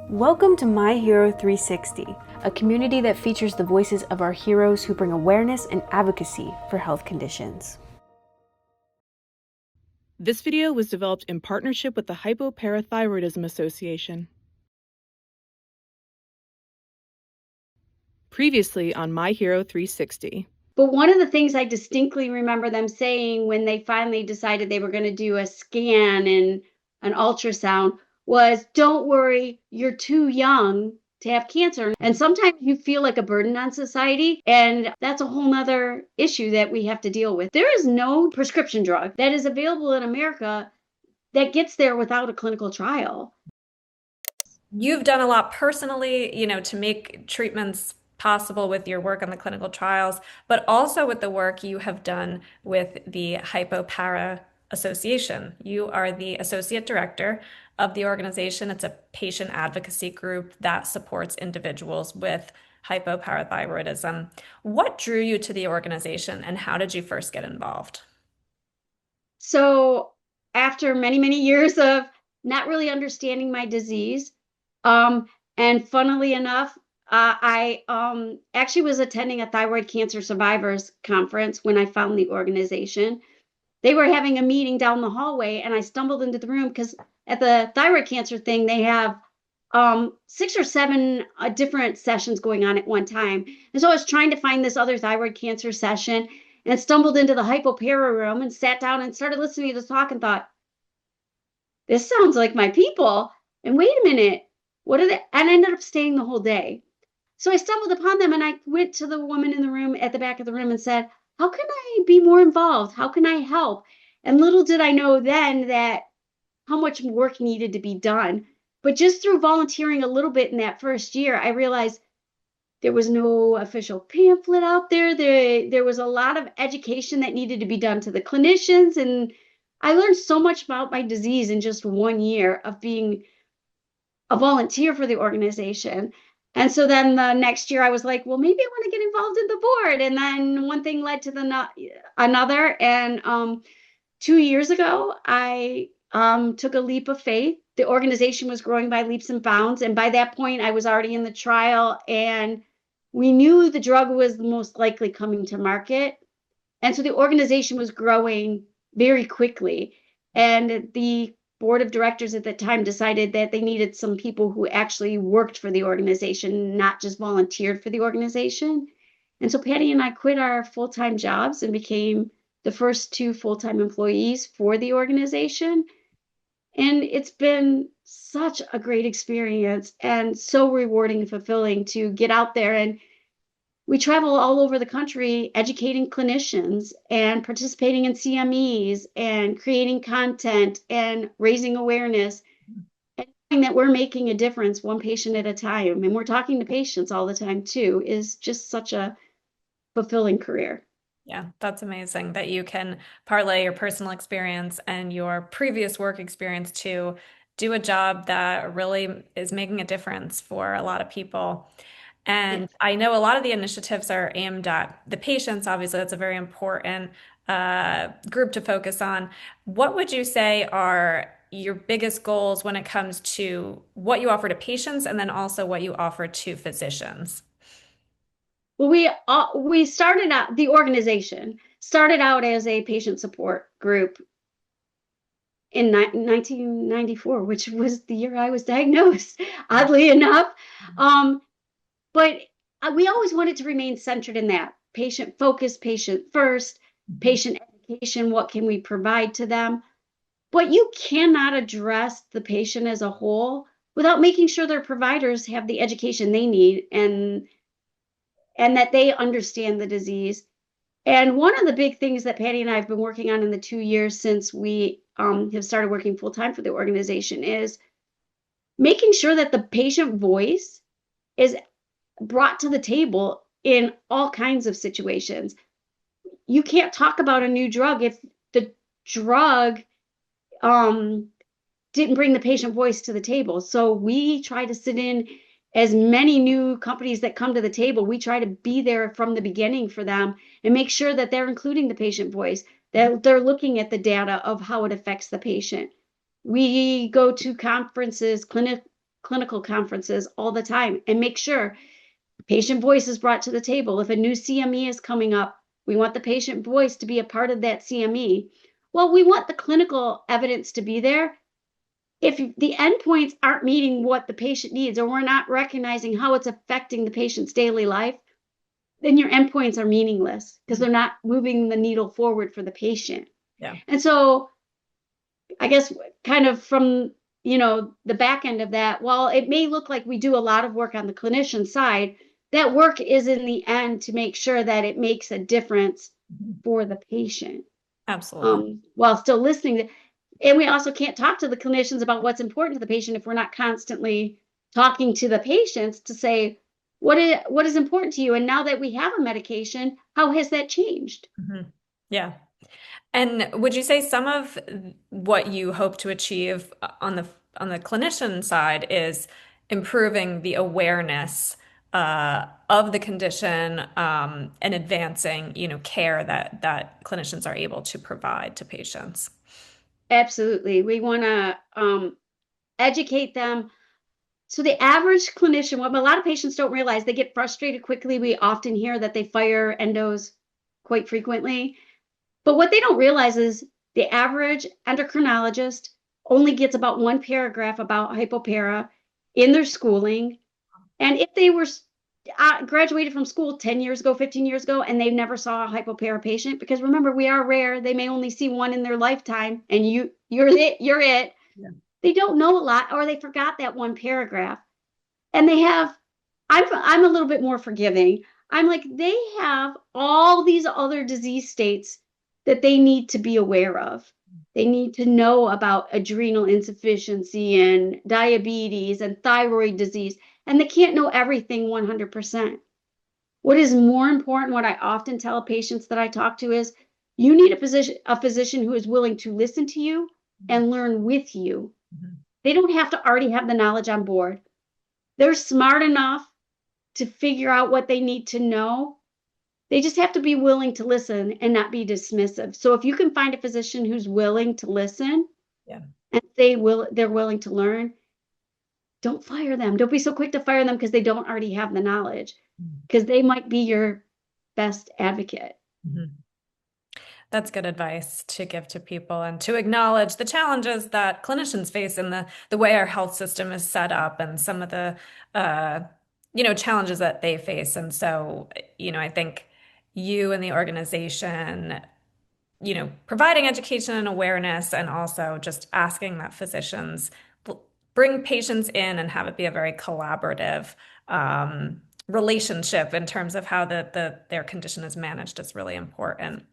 Welcome to My Hero 360, a community that features the voices of our heroes who bring awareness and advocacy for health conditions. This video was developed in partnership with the HypoPARAthyroidism Association. Previously on My Hero 360. But one of the things I distinctly remember them saying when they finally decided they were going to do a scan and an ultrasound was, don't worry, you're too young to have cancer. And sometimes you feel like a burden on society, and that's a whole nother issue that we have to deal with. There is no prescription drug that is available in America that gets there without a clinical trial. You've done a lot personally, to make treatments possible with your work on the clinical trials, but also with the work you have done with the HypoPARA Association. You are the associate director of the organization. It's a patient advocacy group that supports individuals with hypoparathyroidism. What drew you to the organization and how did you first get involved? So after many, many years of not really understanding my disease, and funnily enough, I actually was attending a thyroid cancer survivors conference when I found the organization. They were having a meeting down the hallway, and I stumbled into the room because at the thyroid cancer thing, they have 6 or 7 different sessions going on at one time. And so I was trying to find this other thyroid cancer session and stumbled into the HypoPARA room and sat down and started listening to the talk and thought, this sounds like my people. And wait a minute, what are they? And I ended up staying the whole day. So I stumbled upon them and I went to the woman in the room at the back of the room and said, how can I be more involved? How can I help? And little did I know then that how much work needed to be done. But just through volunteering a little bit in that first year, I realized there was no official pamphlet out there. There was a lot of education that needed to be done to the clinicians. And I learned so much about my disease in just 1 year of being a volunteer for the organization. And so then the next year I was like, well, maybe I want to get involved in the board. And then one thing led to another. And 2 years ago, I took a leap of faith. The organization was growing by leaps and bounds. And by that point, I was already in the trial and we knew the drug was the most likely coming to market. And so the organization was growing very quickly. And the board of directors at the time decided that they needed some people who actually worked for the organization, not just volunteered for the organization. And so Patty and I quit our full-time jobs and became the first 2 full-time employees for the organization. And it's been such a great experience and so rewarding and fulfilling to get out there. And we travel all over the country educating clinicians and participating in CMEs and creating content and raising awareness and knowing that we're making a difference one patient at a time. And we're talking to patients all the time too, is just such a fulfilling career. Yeah, that's amazing that you can parlay your personal experience and your previous work experience to do a job that really is making a difference for a lot of people. And I know a lot of the initiatives are aimed at the patients. Obviously, that's a very important group to focus on. What would you say are your biggest goals when it comes to what you offer to patients and then also what you offer to physicians? Well, we started out, the organization started out as a patient support group in 1994, which was the year I was diagnosed, oddly enough. But we always wanted to remain centered in that patient focus, patient first, patient education. What can we provide to them? But you cannot address the patient as a whole without making sure their providers have the education they need and that they understand the disease. And one of the big things that Patty and I have been working on in the 2 years since we have started working full-time for the organization is making sure that the patient voice is brought to the table in all kinds of situations. You can't talk about a new drug if the drug didn't bring the patient voice to the table. So we try to sit in as many new companies that come to the table. We try to be there from the beginning for them and make sure that they're including the patient voice, that they're looking at the data of how it affects the patient. We go to conferences, clinical conferences all the time and make sure patient voice is brought to the table. If a new CME is coming up, we want the patient voice to be a part of that CME. Well, we want the clinical evidence to be there. If the endpoints aren't meeting what the patient needs, or we're not recognizing how it's affecting the patient's daily life, then your endpoints are meaningless because they're not moving the needle forward for the patient. Yeah. And so I guess kind of from, the back end of that, while it may look like we do a lot of work on the clinician side, that work is in the end to make sure that it makes a difference for the patient. Absolutely. While still listening. And we also can't talk to the clinicians about what's important to the patient if we're not constantly talking to the patients to say, what is important to you? And now that we have a medication, how has that changed? Yeah. And would you say some of what you hope to achieve on the clinician side is improving the awareness of the condition and advancing, care that clinicians are able to provide to patients? Absolutely. We want to educate them. So the average clinician, what a lot of patients don't realize, they get frustrated quickly. We often hear that they fire endos quite frequently. But what they don't realize is the average endocrinologist only gets about one paragraph about HypoPARA in their schooling. And if they were graduated from school 10 years ago, 15 years ago, and they never saw a HypoPARA patient, because remember, we are rare. They may only see one in their lifetime, and you're it. Yeah. They don't know a lot, or they forgot that one paragraph. And I'm a little bit more forgiving. I'm like, they have all these other disease states that they need to be aware of. They need to know about adrenal insufficiency and diabetes and thyroid disease, and they can't know everything 100%. What is more important, what I often tell patients that I talk to is, you need a physician who is willing to listen to you and learn with you. They don't have to already have the knowledge on board. They're smart enough to figure out what they need to know. They just have to be willing to listen and not be dismissive. So if you can find a physician who's willing to listen, and they're willing to learn, don't fire them. Don't be so quick to fire them because they don't already have the knowledge, because they might be your best advocate. That's good advice to give to people, and to acknowledge the challenges that clinicians face in the way our health system is set up, and some of the challenges that they face. And so, I think you and the organization, providing education and awareness, and also just asking that physicians bring patients in and have it be a very collaborative relationship in terms of how their condition is managed is really important.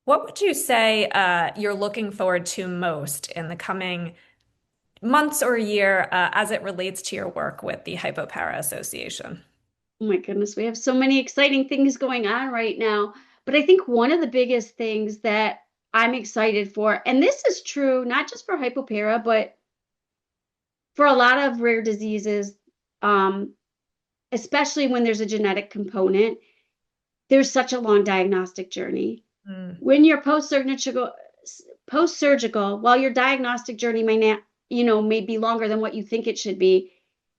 What would you say you're looking forward to most in the coming months or year as it relates to your work with the HypoPARA Association? Oh my goodness, we have so many exciting things going on right now. But I think one of the biggest things that I'm excited for, and this is true not just for HypoPARA, but for a lot of rare diseases, especially when there's a genetic component, there's such a long diagnostic journey. When you're post-surgical, while your diagnostic journey may be longer than what you think it should be,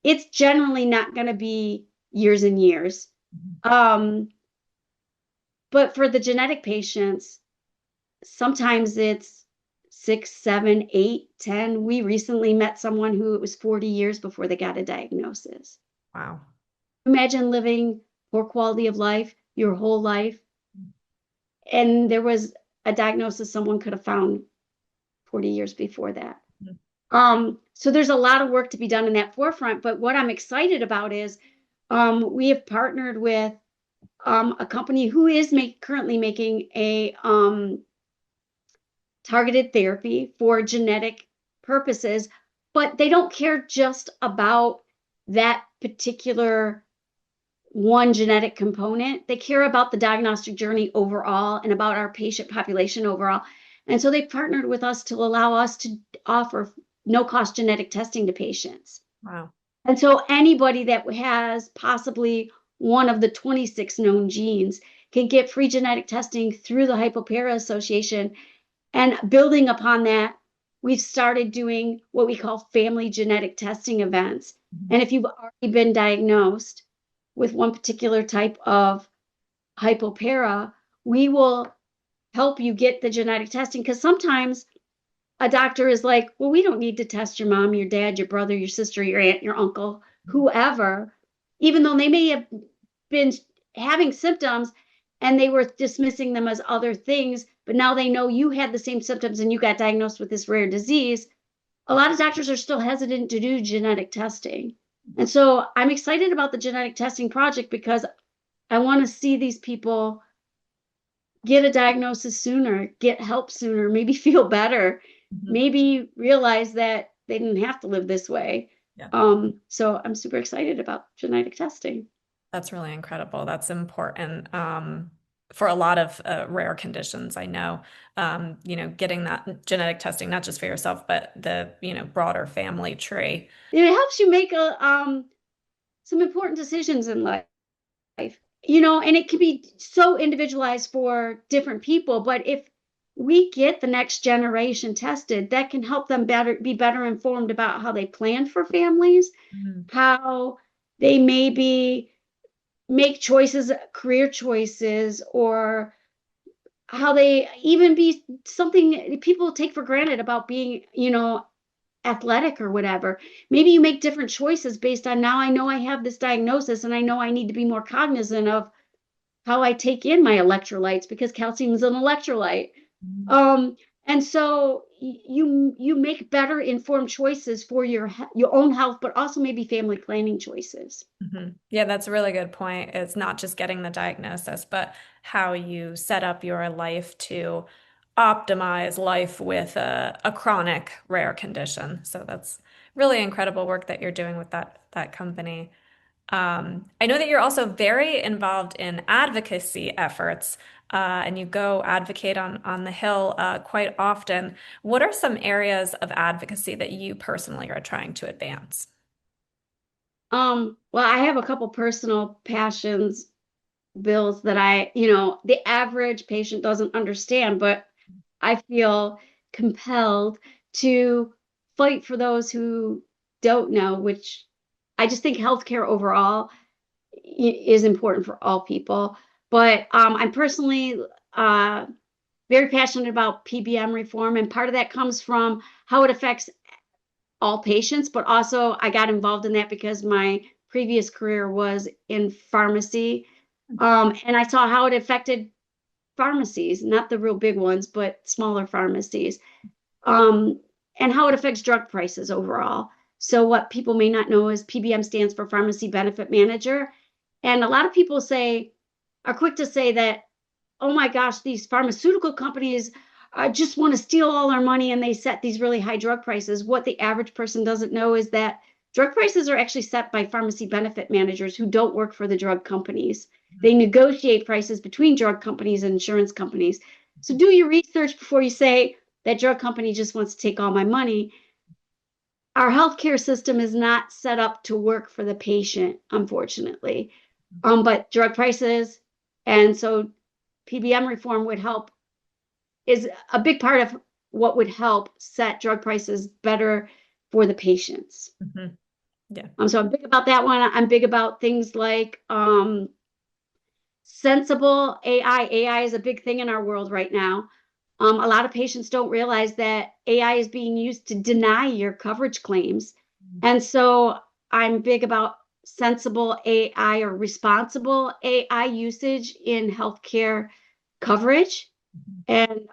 it's generally not going to be years and years. But for the genetic patients, sometimes it's 6, 7, 8, 10. We recently met someone who it was 40 years before they got a diagnosis. Wow. Imagine living poor quality of life your whole life, and there was a diagnosis someone could have found 40 years before that. So there's a lot of work to be done in that forefront. But what I'm excited about is we have partnered with a company who is currently making a targeted therapy for genetic purposes, but they don't care just about that particular one genetic component. They care about the diagnostic journey overall and about our patient population overall. And so they partnered with us to allow us to offer no-cost genetic testing to patients. Wow. And so anybody that has possibly one of the 26 known genes can get free genetic testing through the HypoPARA Association. And building upon that, we've started doing what we call family genetic testing events. Mhm. And if you've already been diagnosed with one particular type of hypopara, we will help you get the genetic testing because sometimes a doctor is like, well, we don't need to test your mom, your dad, your brother, your sister, your aunt, your uncle, whoever, even though they may have been having symptoms and they were dismissing them as other things, but now they know you had the same symptoms and you got diagnosed with this rare disease. A lot of doctors are still hesitant to do genetic testing. And so I'm excited about the genetic testing project because I want to see these people get a diagnosis sooner, get help sooner, maybe feel better, Mhm. maybe realize that they didn't have to live this way. Yeah. So I'm super excited about genetic testing. That's really incredible. That's important for a lot of rare conditions. I know, getting that genetic testing, not just for yourself, but the, broader family tree. It helps you make some important decisions in life, and it can be so individualized for different people. But if we get the next generation tested, that can help them be better informed about how they plan for families, Mhm. how they maybe make choices, career choices, or how they even be something people take for granted about being, athletic or whatever. Maybe you make different choices based on now I know I have this diagnosis and I know I need to be more cognizant of how I take in my electrolytes because calcium is an electrolyte. Mhm. Um, and so you make better informed choices for your own health, but also maybe family planning choices. Yeah, that's a really good point. It's not just getting the diagnosis, but how you set up your life to optimize life with a chronic rare condition. So that's really incredible work that you're doing with that company. I know that you're also very involved in advocacy efforts, and you go advocate on the Hill quite often. What are some areas of advocacy that you personally are trying to advance? Well, I have a couple personal passions, bills that the average patient doesn't understand, but I feel compelled to fight for those who don't know, which I just think healthcare overall is important for all people. But I'm personally uh, very passionate about PBM reform, and part of that comes from how it affects all patients, but also I got involved in that because my previous career was in pharmacy. And I saw how it affected pharmacies, not the real big ones, but smaller pharmacies, um, and how it affects drug prices overall. So, what people may not know is PBM stands for Pharmacy Benefit Manager. And a lot of people are quick to say that, oh my gosh, these pharmaceutical companies just want to steal all our money and they set these really high drug prices. What the average person doesn't know is that drug prices are actually set by pharmacy benefit managers who don't work for the drug companies. They negotiate prices between drug companies and insurance companies. So do your research before you say that drug company just wants to take all my money. Our healthcare system is not set up to work for the patient, unfortunately. But drug prices, and so PBM reform would help, is a big part of what would help set drug prices better for the patients. Mhm. Yeah. So I'm big about that one. I'm big about things like sensible AI. AI is a big thing in our world right now. A lot of patients don't realize that AI is being used to deny your coverage claims. And so I'm big about sensible AI or responsible AI usage in healthcare coverage. And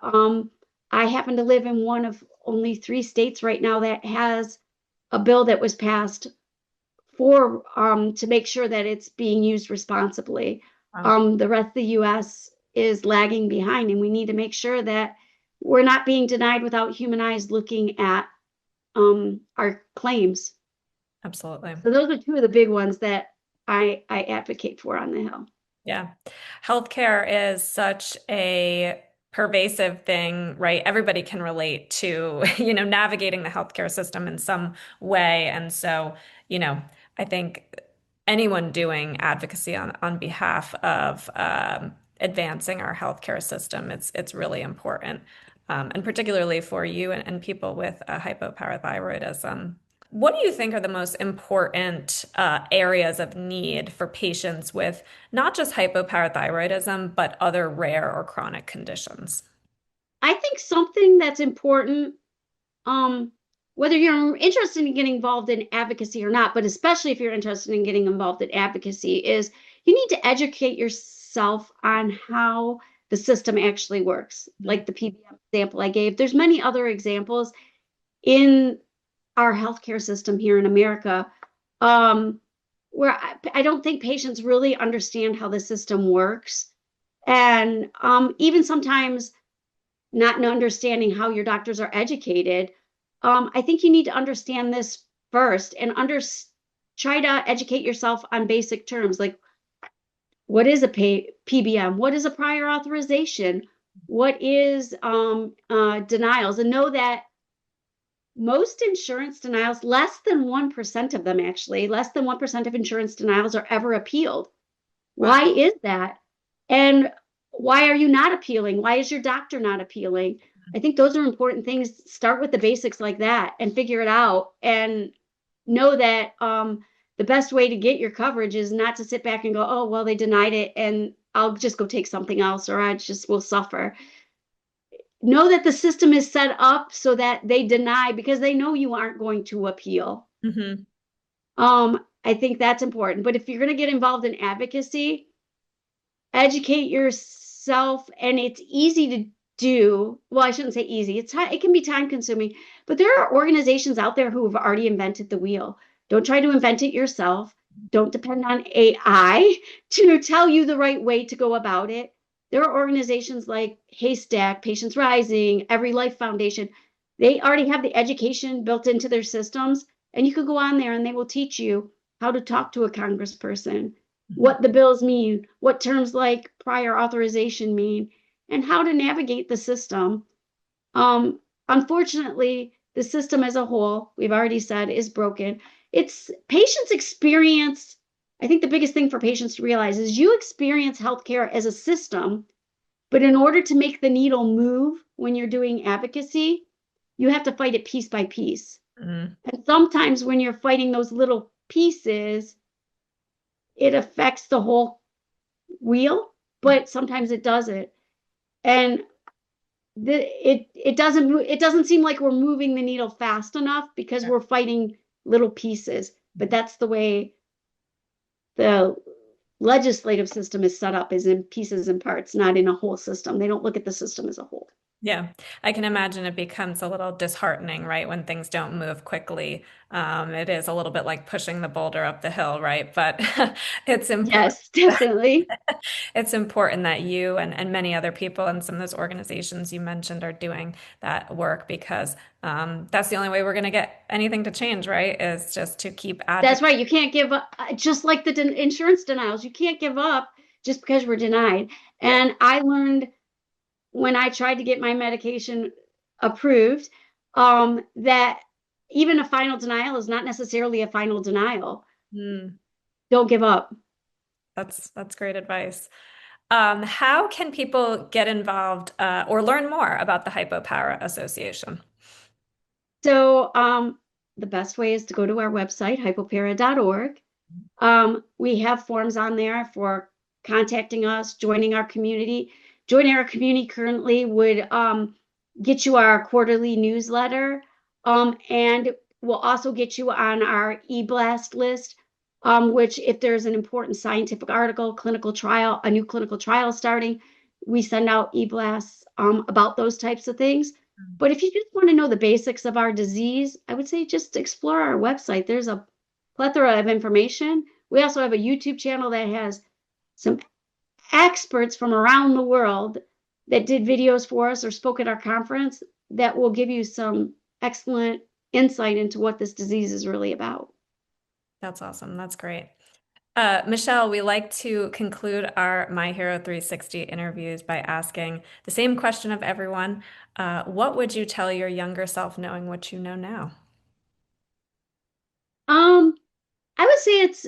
I happen to live in one of only 3 states right now that has a bill that was passed for to make sure that it's being used responsibly. Wow. The rest of the U.S. is lagging behind, and we need to make sure that we're not being denied without human eyes looking at our claims. Absolutely. So those are two of the big ones that I advocate for on the Hill. Yeah. Healthcare is such a pervasive thing, right? Everybody can relate to, navigating the healthcare system in some way. And so, you know, I think anyone doing advocacy on behalf of advancing our healthcare system, it's really important. and particularly for you and people with hypoparathyroidism. What do you think are the most important areas of need for patients with not just hypoparathyroidism, but other rare or chronic conditions? I think something that's important, um, whether you're interested in getting involved in advocacy or not, but especially if you're interested in getting involved in advocacy, is you need to educate yourself on how the system actually works. Like the PBM example I gave, there's many other examples in our healthcare system here in America, where I don't think patients really understand how the system works. And even sometimes not understanding how your doctors are educated. I think you need to understand this first and try to educate yourself on basic terms like what is a PBM? What is a prior authorization? What is denials? And know that most insurance denials, less than 1% of them actually, less than 1% of insurance denials are ever appealed. Why is that? And why are you not appealing? Why is your doctor not appealing? I think those are important things. Start with the basics like that and figure it out. And know that the best way to get your coverage is not to sit back and go, oh, well, they denied it and I'll just go take something else or I just will suffer. Know that the system is set up so that they deny because they know you aren't going to appeal. Mm-hmm. I think that's important. But if you're going to get involved in advocacy, educate yourself, and it's easy to do. Well, I shouldn't say easy. It can be time consuming, but there are organizations out there who have already invented the wheel. Don't try to invent it yourself. Don't depend on AI to tell you the right way to go about it. There are organizations like Haystack, Patients Rising, Every Life Foundation. They already have the education built into their systems, and you could go on there and they will teach you how to talk to a congressperson, what the bills mean, what terms like prior authorization mean, and how to navigate the system. Unfortunately, the system as a whole, we've already said, is broken. It's patients experience, I think the biggest thing for patients to realize is you experience healthcare as a system, but in order to make the needle move when you're doing advocacy, you have to fight it piece by piece. Mm-hmm. And sometimes when you're fighting those little pieces, it affects the whole wheel, but sometimes it doesn't. And it doesn't seem like we're moving the needle fast enough because we're fighting little pieces. But that's the way the legislative system is set up, is in pieces and parts, not in a whole system. They don't look at the system as a whole. Yeah, I can imagine it becomes a little disheartening, right, when things don't move quickly. It is a little bit like pushing the boulder up the hill, right? But it's important. Yes, definitely. It's important that you and many other people and some of those organizations you mentioned are doing that work because that's the only way we're going to get anything to change, right? Is just to keep That's advocating. right. You can't give up, just like the insurance denials. You can't give up just because we're denied. Yeah. And I learned when I tried to get my medication approved, that even a final denial is not necessarily a final denial. Mm, Don't give up. that's great advice. How can people get involved or learn more about the HypoPARA Association? So the best way is to go to our website, hypopara.org. We have forms on there for contacting us, joining our community. Joining our community currently would get you our quarterly newsletter, and will also get you on our e-blast list, which if there's an important scientific article, clinical trial, a new clinical trial starting, we send out e-blasts about those types of things. But if you just want to know the basics of our disease, I would say just explore our website. There's a plethora of information. We also have a YouTube channel that has some experts from around the world that did videos for us or spoke at our conference that will give you some excellent insight into what this disease is really about. That's awesome. That's great. Michele, we like to conclude our My Hero 360 interviews by asking the same question of everyone. What would you tell your younger self knowing what you know now? Um, I would say it's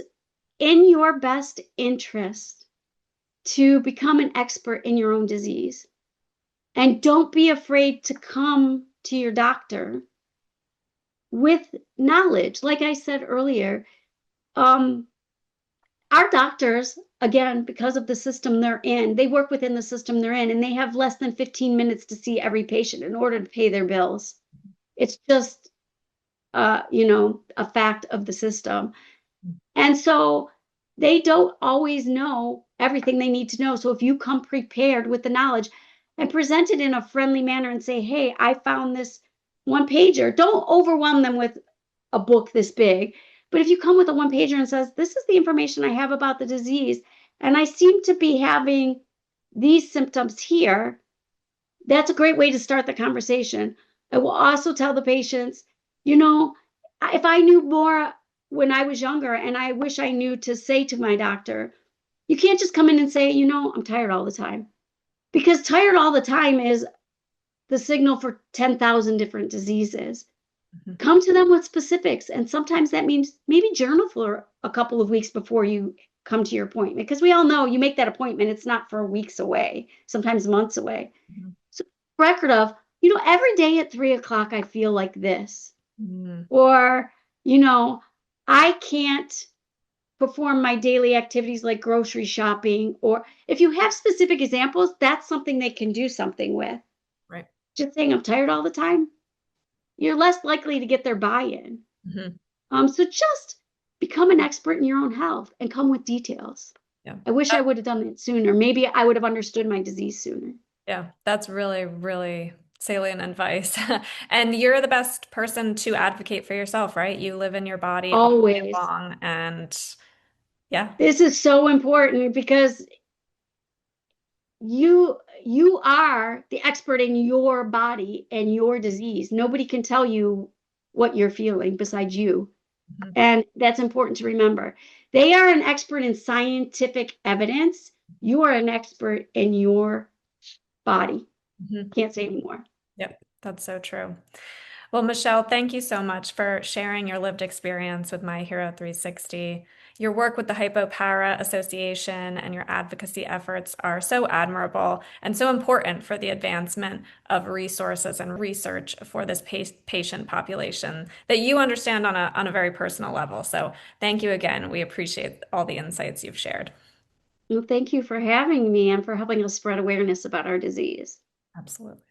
in your best interest to become an expert in your own disease. And don't be afraid to come to your doctor with knowledge. Like I said earlier, our doctors, again, because of the system they're in, they work within the system they're in, and they have less than 15 minutes to see every patient in order to pay their bills. It's just, a fact of the system. And so they don't always know everything they need to know. So if you come prepared with the knowledge and present it in a friendly manner and say, hey, I found this one pager, don't overwhelm them with a book this big. But if you come with a one pager and says, this is the information I have about the disease, and I seem to be having these symptoms here, that's a great way to start the conversation. I will also tell the patients, if I knew more when I was younger, and I wish I knew to say to my doctor, you can't just come in and say, I'm tired all the time. Because tired all the time is the signal for 10,000 different diseases. Come to them with specifics. And sometimes that means maybe journal for a couple of weeks before you come to your appointment. Because we all know you make that appointment, it's not for weeks away, sometimes months away. So record of, every day at 3 o'clock, I feel like this. Or, I can't perform my daily activities like grocery shopping. Or if you have specific examples, that's something they can do something with. Right. Just saying I'm tired all the time, you're less likely to get their buy-in. So just become an expert in your own health and come with details. Yeah. I wish I would have done it sooner. Maybe I would have understood my disease sooner. Yeah, that's really, really salient advice. And you're the best person to advocate for yourself, right? You live in your body all day Always. long. And yeah. This is so important because you are the expert in your body and your disease. Nobody can tell you what you're feeling besides you. And that's important to remember. They are an expert in scientific evidence. You are an expert in your body. Can't say anymore. Yep, that's so true. Well, Michele, thank you so much for sharing your lived experience with My Hero 360. Your work with the HypoPARA Association and your advocacy efforts are so admirable and so important for the advancement of resources and research for this patient population that you understand on a very personal level. So thank you again. We appreciate all the insights you've shared. Well, thank you for having me and for helping us spread awareness about our disease. Absolutely.